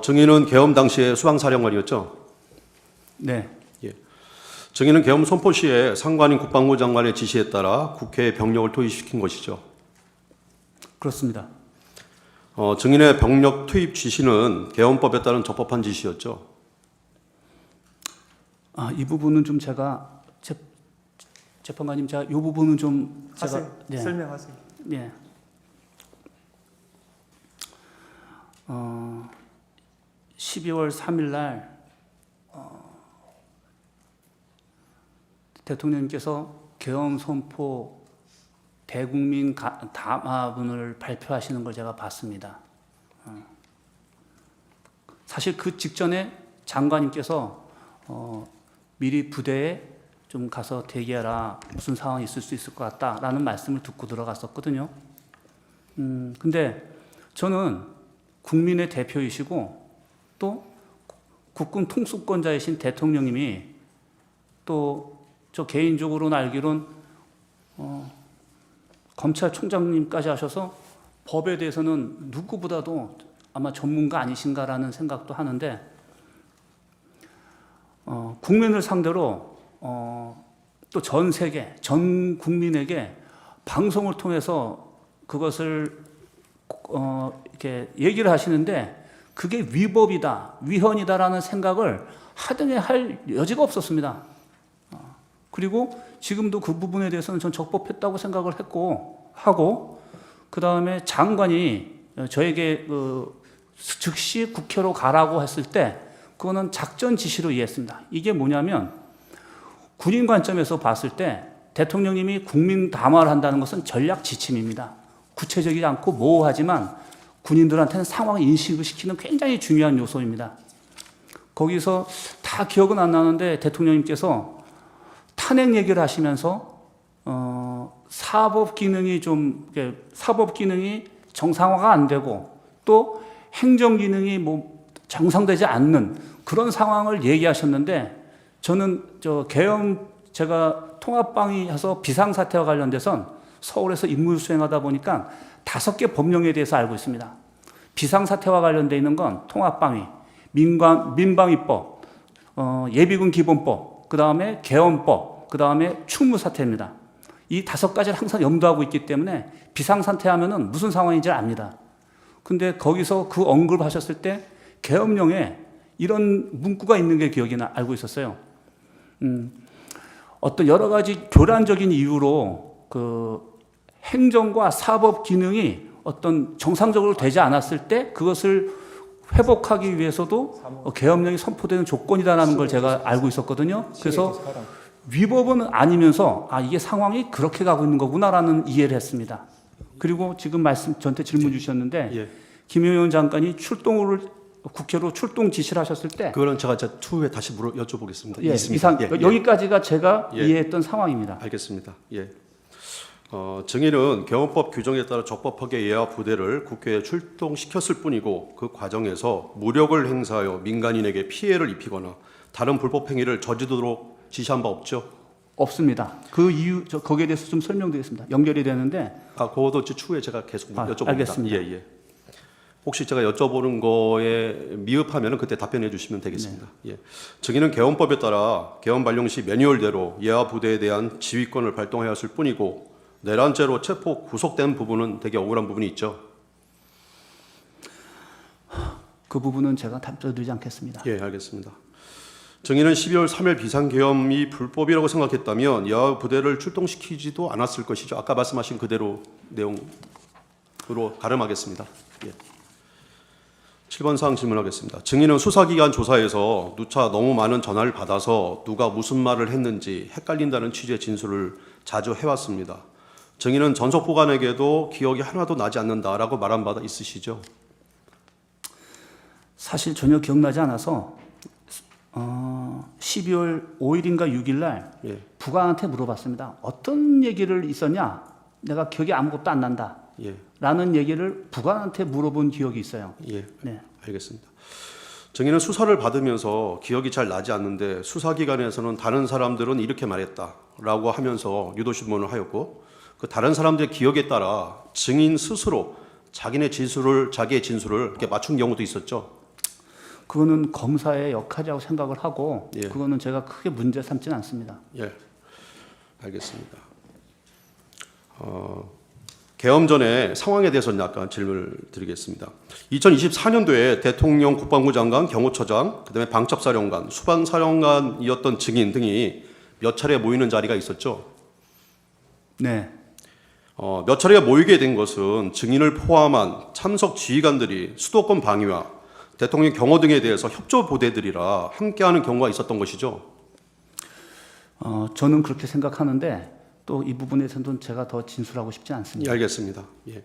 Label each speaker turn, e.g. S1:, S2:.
S1: 증인은 계엄 당시에 수방사령관이었죠?
S2: 네,
S1: 예. 증인은 계엄 선포 시에 상관인 국방부 장관의 지시에 따라 국회에 병력을 투입시킨 것이죠.
S2: 그렇습니다.
S1: 증인의 병력 투입 지시는 계엄법에 따른 적법한 지시였죠.
S2: 이 부분은 좀 제가 재판관님, 제가 이 부분은 좀
S3: 하세요.
S2: 제가 네.
S3: 설명하세요.
S2: 네. 12월 3일 날 대통령님께서 계엄 선포 대국민 담화문을 발표하시는 걸 제가 봤습니다. 사실 그 직전에 장관님께서 미리 부대에 좀 가서 대기하라, 무슨 상황이 있을 수 있을 것 같다라는 말씀을 듣고 들어갔었거든요. 근데 저는 국민의 대표이시고 또 국군 통수권자이신 대통령님이 또 저 개인적으로는 알기론 검찰총장님까지 하셔서 법에 대해서는 누구보다도 아마 전문가 아니신가라는 생각도 하는데 국민을 상대로 또 전 세계, 전 국민에게 방송을 통해서 그것을 이렇게 얘기를 하시는데 그게 위법이다, 위헌이다라는 생각을 하등에 할 여지가 없었습니다. 그리고 지금도 그 부분에 대해서는 전 적법했다고 생각을 하고 그 다음에 장관이 저에게 즉시 국회로 가라고 했을 때 그거는 작전 지시로 이해했습니다. 이게 뭐냐면 군인 관점에서 봤을 때 대통령님이 국민 담화를 한다는 것은 전략 지침입니다. 구체적이지 않고 모호하지만 군인들한테는 상황 인식을 시키는 굉장히 중요한 요소입니다. 거기서 다 기억은 안 나는데 대통령님께서 탄핵 얘기를 하시면서 사법 기능이 정상화가 안 되고 또 행정 기능이 정상되지 않는 그런 상황을 얘기하셨는데 저는 제가 통합방위해서 비상사태와 관련돼선 서울에서 임무 수행하다 보니까 5개 법령에 대해서 알고 있습니다. 비상사태와 관련돼 있는 건 통합방위, 민방위법, 예비군 기본법, 그 다음에 계엄법, 그 다음에 충무사태입니다. 이 5가지를 항상 염두하고 있기 때문에 비상사태 하면은 무슨 상황인지 압니다. 근데 거기서 그 언급하셨을 때 계엄령에 이런 문구가 있는 게 알고 있었어요. 어떤 여러 가지 교란적인 이유로 그 행정과 사법 기능이 어떤 정상적으로 되지 않았을 때 그것을 회복하기 위해서도 계엄령이 선포되는 조건이다라는 걸 제가 알고 있었거든요. 그래서 위법은 아니면서 이게 상황이 그렇게 가고 있는 거구나라는 이해를 했습니다. 그리고 지금 저한테 질문 주셨는데 김용현 장관이 국회로 출동 지시를 하셨을 때
S1: 그거는 제가 추후에 다시 여쭤보겠습니다.
S2: 여기까지가 제가 이해했던 상황입니다.
S1: 알겠습니다. 증인은 계엄법 규정에 따라 적법하게 예하 부대를 국회에 출동시켰을 뿐이고 그 과정에서 무력을 행사하여 민간인에게 피해를 입히거나 다른 불법 행위를 저지르도록 지시한 바 없죠?
S2: 없습니다. 그 이유 거기에 대해서 좀 설명드리겠습니다. 연결이 되는데
S1: 그것도 추후에 제가 계속 여쭤봅니다.
S2: 알겠습니다.
S1: 혹시 제가 여쭤보는 거에 미흡하면 그때 답변해 주시면 되겠습니다. 증인은 계엄법에 따라 계엄 발령 시 매뉴얼대로 예하 부대에 대한 지휘권을 발동하였을 뿐이고 내란죄로 체포 구속된 부분은 되게 억울한 부분이 있죠.
S2: 그 부분은 제가 답변드리지 않겠습니다.
S1: 알겠습니다. 증인은 12월 3일 비상계엄이 불법이라고 생각했다면 예하 부대를 출동시키지도 않았을 것이죠. 아까 말씀하신 그대로 내용으로 가름하겠습니다. 7번 사항 질문하겠습니다. 증인은 수사기관 조사에서 누차 너무 많은 전화를 받아서 누가 무슨 말을 했는지 헷갈린다는 취지의 진술을 자주 해왔습니다. 증인은 전속보관에게도 기억이 하나도 나지 않는다라고 말한 바 있으시죠?
S2: 사실 전혀 기억나지 않아서 12월 5일인가 6일 날 부관한테 물어봤습니다. 어떤 얘기를 있었냐? 내가 기억이 아무것도 안 난다. 라는 얘기를 부관한테 물어본 기억이 있어요.
S1: 알겠습니다. 증인은 수사를 받으면서 기억이 잘 나지 않는데 수사기관에서는 다른 사람들은 이렇게 말했다라고 하면서 유도신문을 하였고 그 다른 사람들의 기억에 따라 증인 스스로 자기의 진술을 이렇게 맞춘 경우도 있었죠.
S2: 그거는 검사의 역할이라고 생각을 하고
S1: 예.
S2: 그거는 제가 크게 문제 삼지는 않습니다.
S1: 예, 알겠습니다. 계엄 전에 상황에 대해서는 약간 질문을 드리겠습니다. 2024년도에 대통령, 국방부 장관, 경호처장, 그다음에 방첩사령관, 수반사령관이었던 증인 등이 몇 차례 모이는 자리가 있었죠.
S2: 네.
S1: 몇 차례 모이게 된 것은 증인을 포함한 참석 지휘관들이 수도권 방위와 대통령 경호 등에 대해서 협조 부대들이라 함께하는 경우가 있었던 것이죠.
S2: 저는 그렇게 생각하는데 또 이 부분에서는 제가 더 진술하고 싶지 않습니다.
S1: 예, 알겠습니다. 예.